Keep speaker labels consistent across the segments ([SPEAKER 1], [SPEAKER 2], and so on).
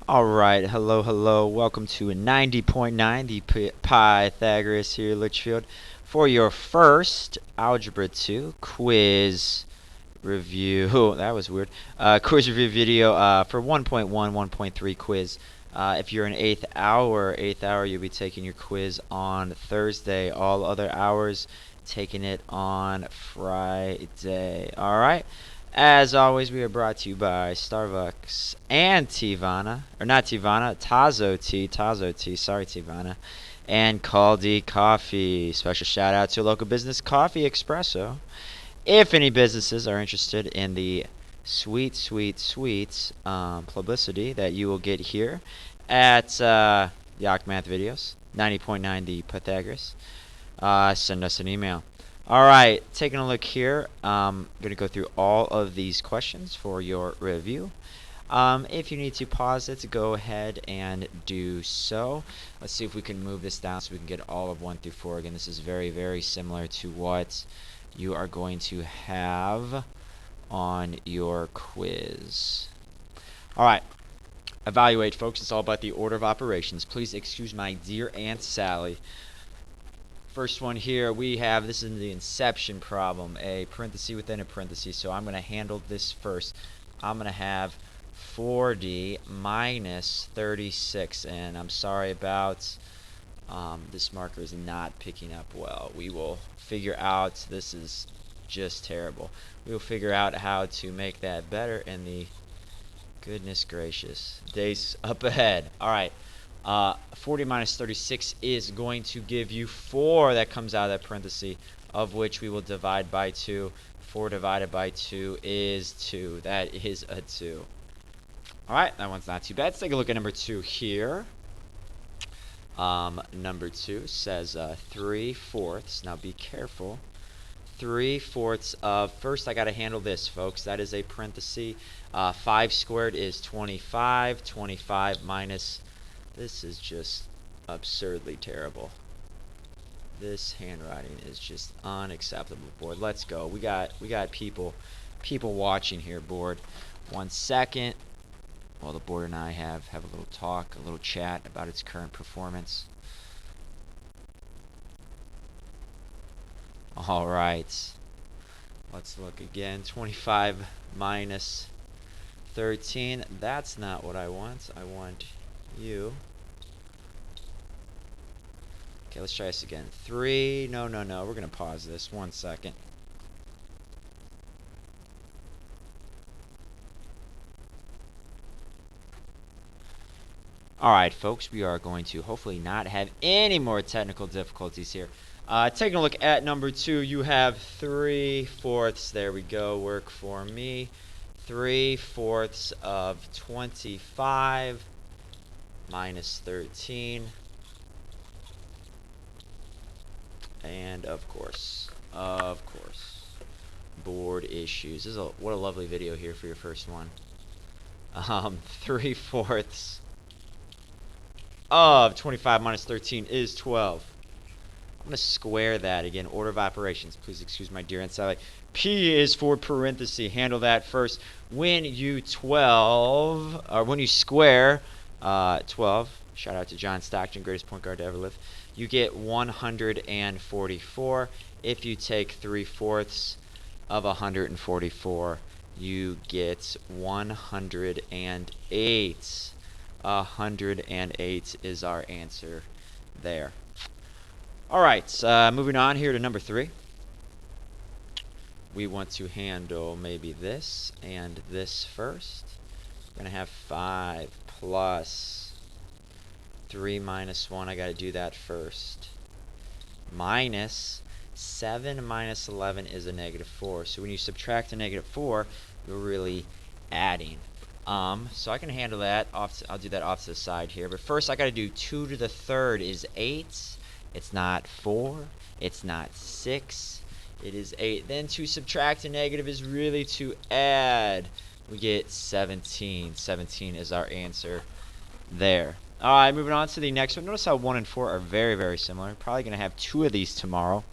[SPEAKER 1] Alright, hello, welcome to 90.9, the Pythagoras here, Litchfield, for your first Algebra 2 quiz review. Oh, that was weird. Quiz review video for 1.1, 1.3 quiz. If you're in 8th hour, you'll be taking your quiz on Thursday. All other hours, taking it on Friday. Alright. As always, we are brought to you by Starbucks and Tivana, or not Tivana, Tazo Tea, sorry Tivana, and Caldi Coffee. Special shout out to local business Coffee Espresso. If any businesses are interested in the sweet publicity that you will get here at Yak Math Videos, 90.9 the Pythagoras, send us an email. Alright, taking a look here, I'm going to go through all of these questions for your review. If you need to pause it, go ahead and do so. Let's see if we can move this down so we can get all of 1 through 4. Again, this is very similar to what you are going to have on your quiz. Alright, evaluate, folks. It's all about the order of operations. Please excuse my dear Aunt Sally. First one here we have, this is the inception problem, a parenthesis within a parenthesis, so I'm going to handle this first. I'm going to have 40 minus 36, and I'm sorry about this marker is not picking up well. We will figure out, this is just terrible. We will figure out how to make that better in the goodness gracious days up ahead. Alright. 40 minus 36 is going to give you 4 that comes out of that parenthesis, of which we will divide by 2. 4 divided by 2 is 2. That is a 2. Alright, that one's not too bad. Let's take a look at number 2 here. Number 2 says 3/4. Now be careful. 3/4 of, first I got to handle this, folks. That is a parenthesis. 5 squared is 25. 25 minus, this is just absurdly terrible. This handwriting is just unacceptable, board. Let's go. We got people watching here, board. 1 second. Well, the board and I have a little talk, a little chat about its current performance. All right. Let's look again. 25 minus 13. That's not what I want. I want you. Okay, let's try this again. 3, no, we're going to pause this 1 second. Alright, folks, we are going to hopefully not have any more technical difficulties here. Taking a look at number 2, you have 3/4. There we go, work for me. 3/4 of 25 minus 13. And of course, board issues. This is what a lovely video here for your first one. 3/4 of 25 minus 13 is 12. I'm going to square that again. Order of operations. Please excuse my dear Aunt Sally. P is for parenthesis. Handle that first. When you square 12, shout out to John Stockton, greatest point guard to ever live, you get 144. If you take 3/4 of 144, you get 108. 108 is our answer there. Alright, moving on here to number 3. We want to handle maybe this and this first. We're going to have 5 plus 3 minus 1. I got to do that first. Minus 7 minus 11 is a -4. So when you subtract a -4, you're really adding. So I can handle that. I'll do that off to the side here. But first I got to do 2 to the 3rd is 8. It's not 4. It's not 6. It is 8. Then to subtract a negative is really to add. We get 17. 17 is our answer there. Alright, moving on to the next one. Notice how 1 and 4 are very similar. Probably going to have 2 of these tomorrow.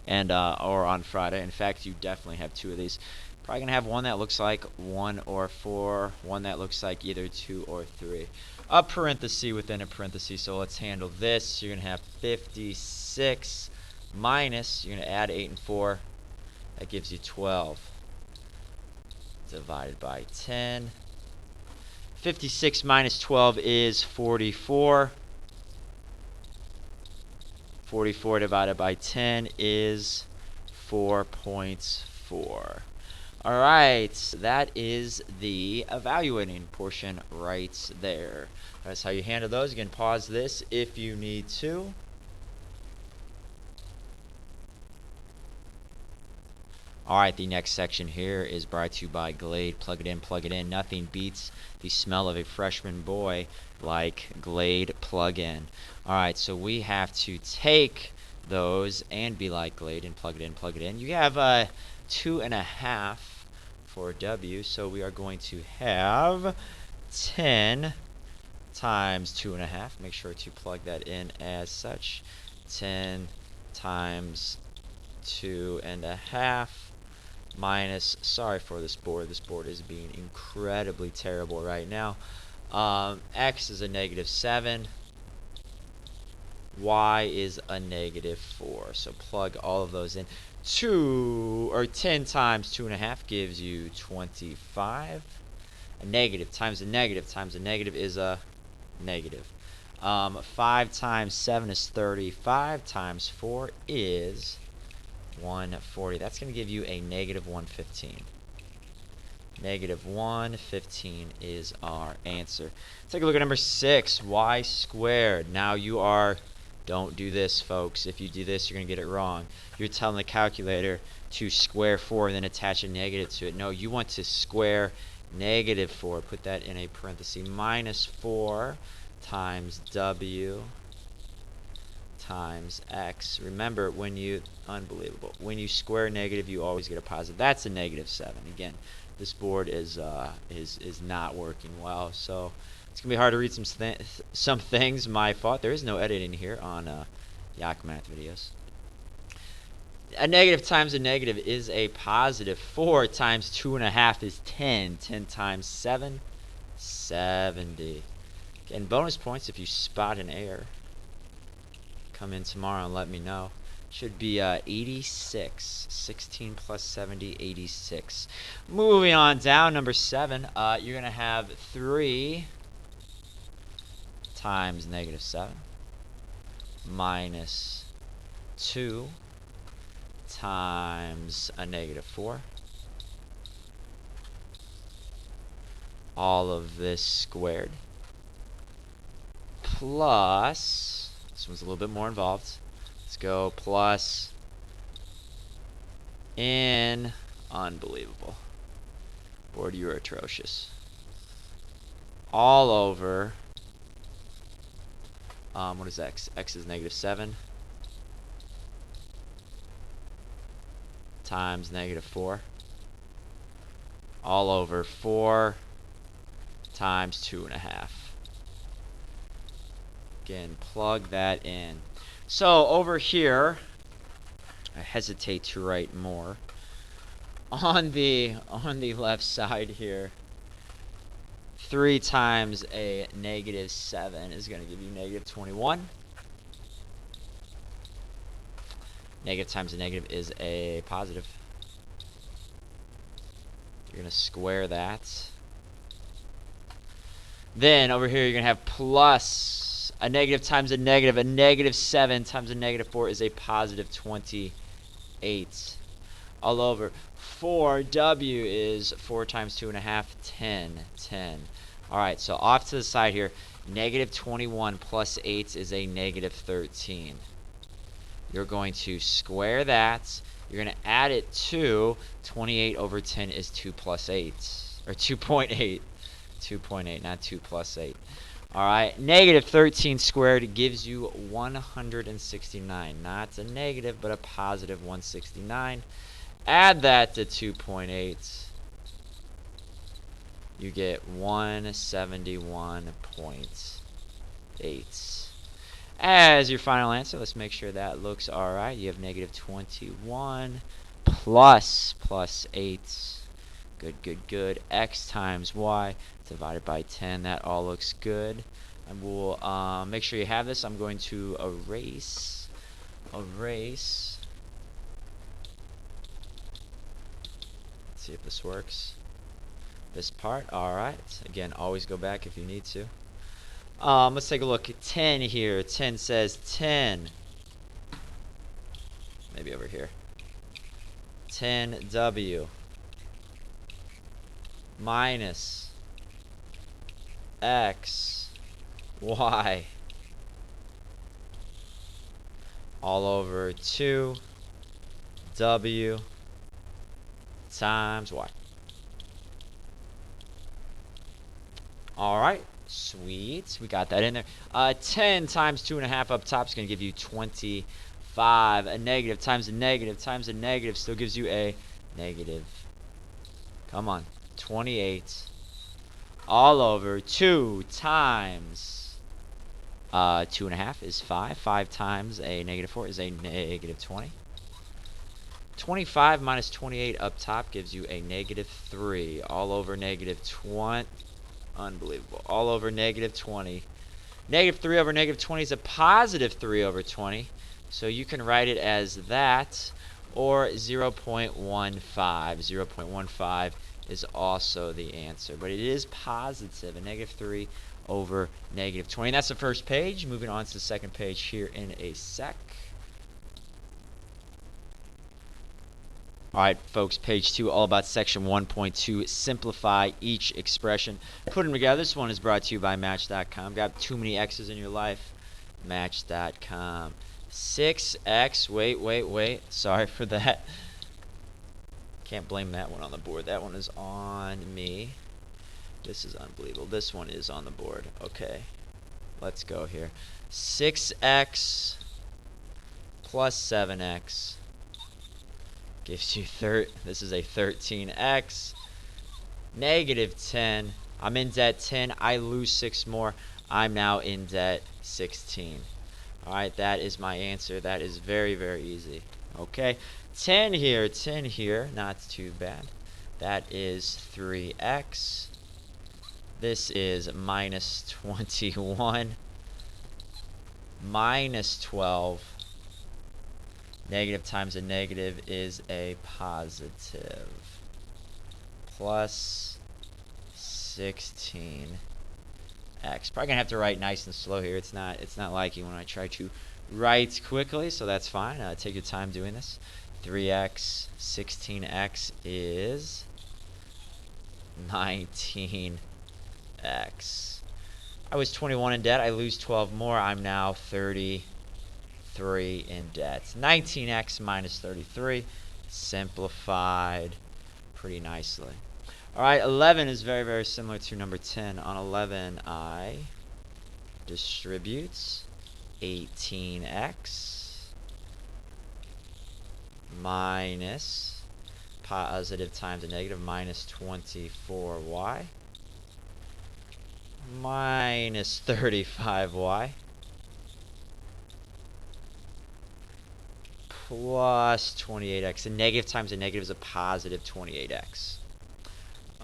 [SPEAKER 1] And or on Friday. In fact, you definitely have 2 of these. Probably going to have one that looks like 1 or 4, one that looks like either 2 or 3. A parenthesis within a parenthesis, so let's handle this. You're going to have 56 minus, you're going to add 8 and 4. That gives you 12. Divided by 10. 56 minus 12 is 44. 44 divided by 10 is 4.4. All right, that is the evaluating portion right there. That's how you handle those. You can pause this if you need to. All right, the next section here is brought to you by Glade. Plug it in, plug it in. Nothing beats the smell of a freshman boy like Glade plug-in. All right, so we have to take those and be like Glade and plug it in, plug it in. You have 2.5 for W, so we are going to have 10 times 2.5. Make sure to plug that in as such. 10 times 2.5 minus, sorry for this board is being incredibly terrible right now. X is a -7, Y is a -4, so plug all of those in. 10 times 2.5 gives you 25. A negative times a negative times a negative is a negative. 5 times 7 is 35 times 4 is 140. That's going to give you a -115. -115 is our answer. Take a look at number 6, y squared. Now you are, don't do this, folks. If you do this, you're going to get it wrong. You're telling the calculator to square 4 and then attach a negative to it. No, you want to square -4. Put that in a parenthesis. -4 times W times X. Remember, when you, unbelievable, when you square negative, you always get a positive. That's a -7. Again, this board is not working well, so it's gonna be hard to read some things. My fault. There is no editing here on Yak Math videos. A negative times a negative is a positive. 4 times 2.5 is 10. 10 times 7, 70. Again, bonus points if you spot an error. Come in tomorrow and let me know. Should be 86. 16 plus 70, 86. Moving on down, number 7. You're going to have 3 times -7 minus 2 times a -4. All of this squared. Plus, this one's a little bit more involved. Let's go plus in, unbelievable. Board, you're atrocious. All over, what is X? X is -7 times -4. All over 4 times 2.5. Again, plug that in. So over here, I hesitate to write more. On the left side here, 3 times a -7 is going to give you -21. Negative times a negative is a positive. You're going to square that. Then over here, you're going to have plus a negative times a negative. A -7 times a -4 is a positive 28. All over. 4W is 4 times 2.5, 10. 10. Alright, so off to the side here, -21 plus 8 is a -13. You're going to square that. You're going to add it to 28 over 10 is 2 plus 8. Or 2.8. 2.8, not 2 plus 8. Alright, -13 squared gives you 169. Not a negative, but a positive 169. Add that to 2.8. You get 171.8. As your final answer, let's make sure that looks alright. You have -21 plus 8 Good. X times y divided by 10. That all looks good. And we'll make sure you have this. I'm going to erase. Let's see if this works. This part. Alright. Again, always go back if you need to. Let's take a look at 10 here. 10 says 10. Maybe over here. 10w minus x y all over 2w times y. Alright, sweet. We got that in there. 10 times 2.5 up top is going to give you 25. A negative times a negative times a negative still gives you a negative. Come on. 28 all over 2 times 2.5 is 5. 5 times a negative 4 is a negative 20. 25 minus 28 up top gives you a negative 3 all over negative 20. Unbelievable. All over negative 20. Negative 3 over negative 20 is a positive 3 over 20. So you can write it as that or 0.15. 0.15 is also the answer. But it is positive. A negative 3 over negative 20. And that's the first page. Moving on to the second page here in a sec. Alright, folks, page 2, all about section 1.2. Simplify each expression. Put them together. This one is brought to you by Match.com. Got too many X's in your life? Match.com. 6x. Wait. Sorry for that. Can't blame that one on the board. That one is on me. This is unbelievable. This one is on the board. Okay. Let's go here. 6x plus 7x. Gives you this is a 13x. Negative 10. I'm in debt 10. I lose 6 more. I'm now in debt 16. Alright, that is my answer. That is very, very easy. Okay. 10 here. Not too bad. That is 3x. This is minus 21. Minus 12. Negative times a negative is a positive. Plus 16x. Probably gonna have to write nice and slow here. It's not liking when I try to write quickly, so that's fine. Take your time doing this. 3x, 16x is 19x. I was 21 in debt. I lose 12 more. I'm now 33 in debt. 19x minus 33 simplified pretty nicely. Alright, 11 is very, very similar to number 10. On 11, I distribute 18x minus positive times a negative minus 24y minus 35y plus 28x. A negative times a negative is a positive 28x.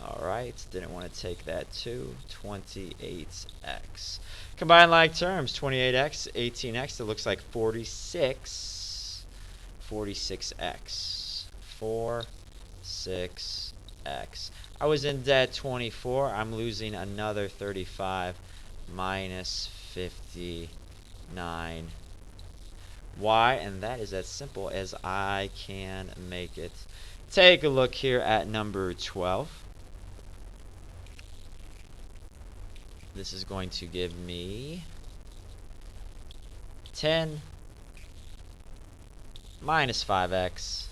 [SPEAKER 1] Alright, didn't want to take that too. 28x. Combine like terms. 28x, 18x. It looks like 46. 46x. 46x. I was in debt 24. I'm losing another 35 minus 59. Y, and that is as simple as I can make it. Take a look here at number 12. This is going to give me 10 minus 5x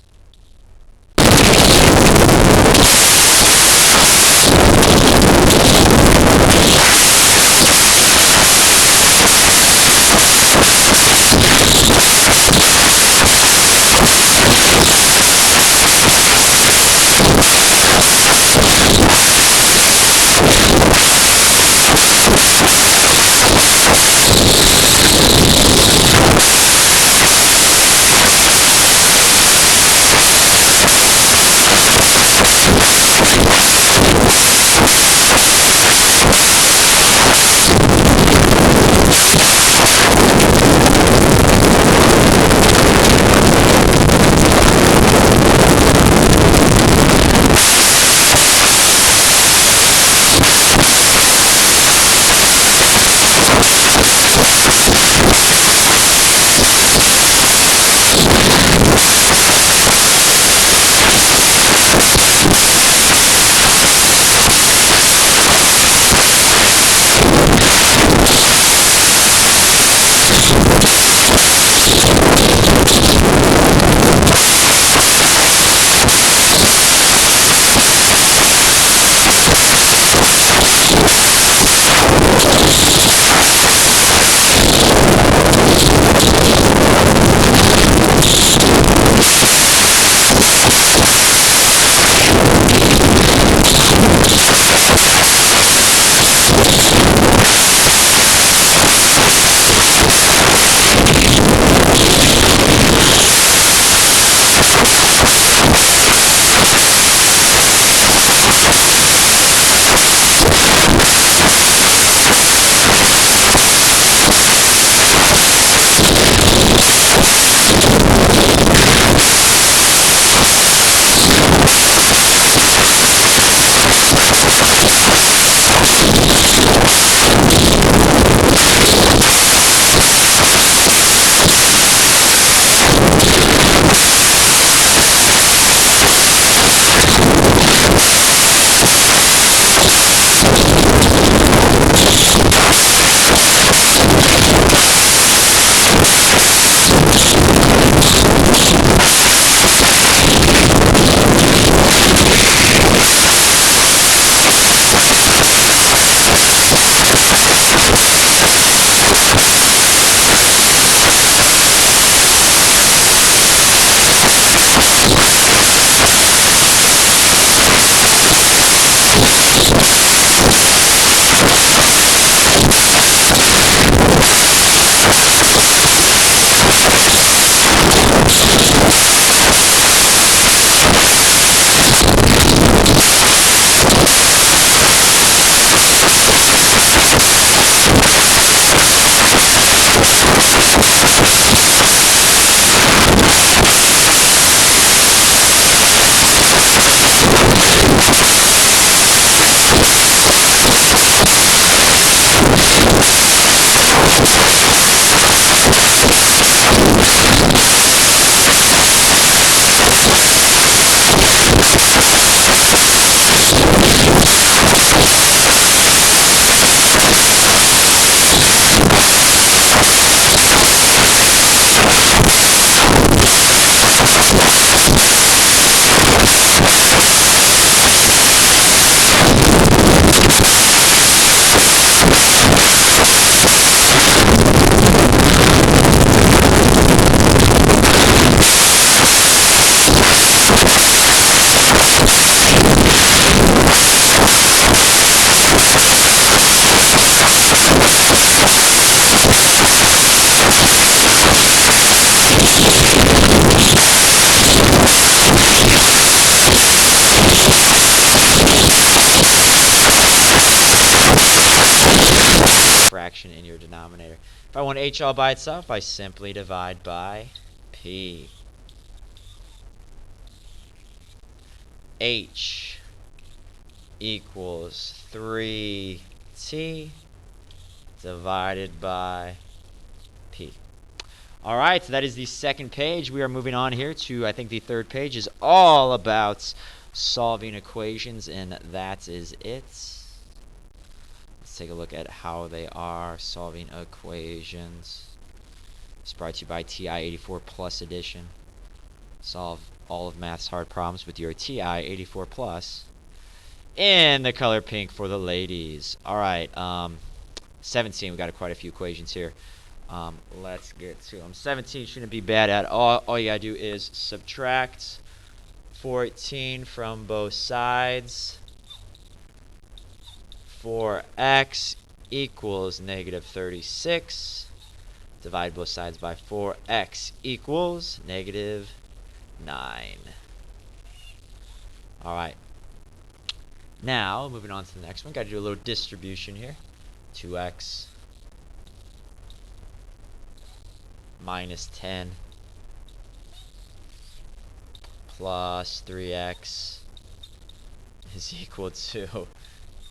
[SPEAKER 1] fraction in your denominator. If I want h all by itself, I simply divide by p. H equals 3t divided by p. Alright, so that is the second page. We are moving on here to, I think the third page is all about solving equations, and that is it. Let's take a look at how they are solving equations. It's brought to you by TI-84 Plus Edition. Solve all of math's hard problems with your TI-84 Plus in the color pink for the ladies. Alright, 17, we got quite a few equations here. Let's get to them. 17 shouldn't be bad at all. All you gotta do is subtract 14 from both sides. 4x equals negative 36. Divide both sides by 4x equals negative 9. Alright. Now, moving on to the next one, got to do a little distribution here. 2x minus 10 plus 3x is equal to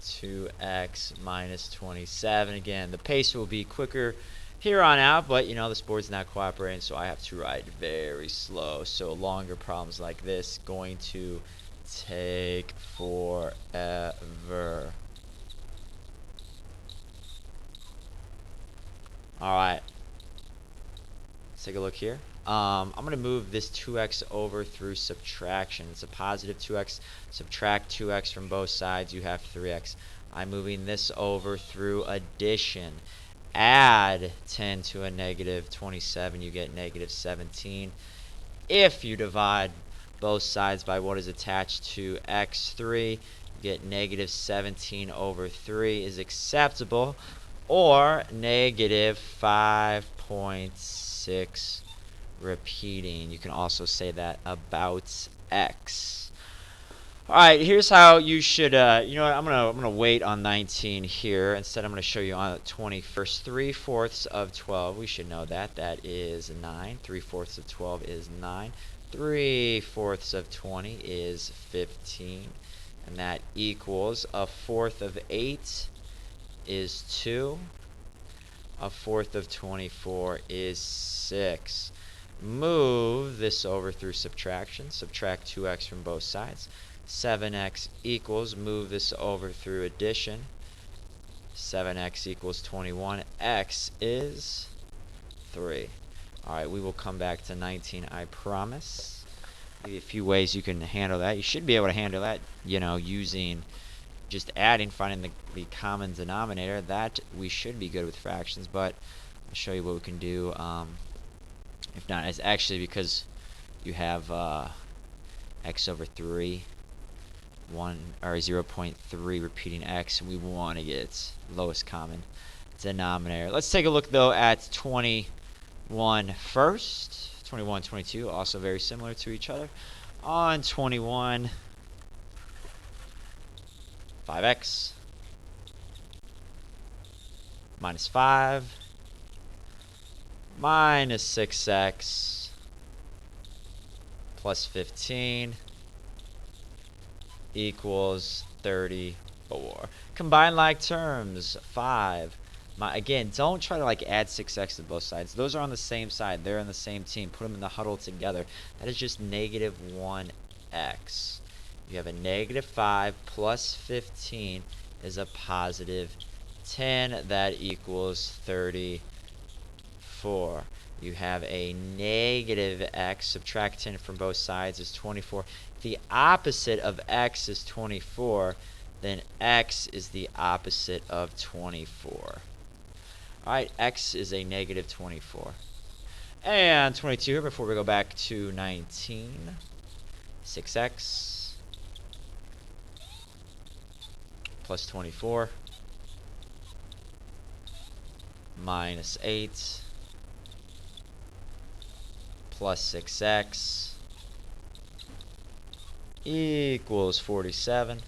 [SPEAKER 1] 2x minus 27. Again, the pace will be quicker here on out, but you know, this board's not cooperating, so I have to write very slow. So longer problems like this going to take forever. Alright, let's take a look here. I'm going to move this 2x over through subtraction. It's a positive 2x. Subtract 2x from both sides. You have 3x. I'm moving this over through addition. Add 10 to a negative 27. You get negative 17. If you divide both sides by what is attached to x3, you get negative 17 over 3 is acceptable, or negative 5.6 repeating. You can also say that about x. Alright, here's how you should, you know what, I'm gonna wait on 19 here. Instead, I'm gonna show you on the 21st. 3/4 of 12, we should know that. That is 9. 3/4 of 12 is 9. 3/4 of 20 is 15. And that equals 1/4 of 8 is 2. 1/4 of 24 is 6. Move this over through subtraction. Subtract 2x from both sides. 7x equals, move this over through addition. 7x equals 21. X is 3. Alright, we will come back to 19, I promise. Maybe a few ways you can handle that. You should be able to handle that, you know, using just adding, finding the common denominator. That we should be good with fractions, but I'll show you what we can do. If not, it's actually because you have x over 3, 0.3 repeating x, and we want to get lowest common denominator. Let's take a look though at 21 first. 21, 22, also very similar to each other. On 21, 5x minus 5 minus 6x plus 15 equals 34. Combine like terms. 5. Again, don't try to like add 6x to both sides. Those are on the same side. They're on the same team. Put them in the huddle together. That is just negative 1x. You have a negative 5 plus 15 is a positive 10. That equals 34. You have a negative x. Subtract 10 from both sides is 24. If the opposite of x is 24, then x is the opposite of 24. Alright, x is a negative 24. And 22 here before we go back to 19. 6x plus 24 minus 8 plus 6x equals 47.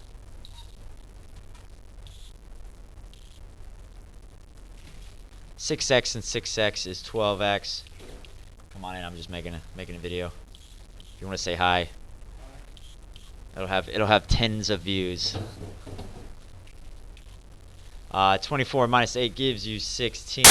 [SPEAKER 1] Six x and 6x is 12x. Come on in, I'm just making a video. If you want to say hi, it'll have tens of views. 24 minus 8 gives you 16.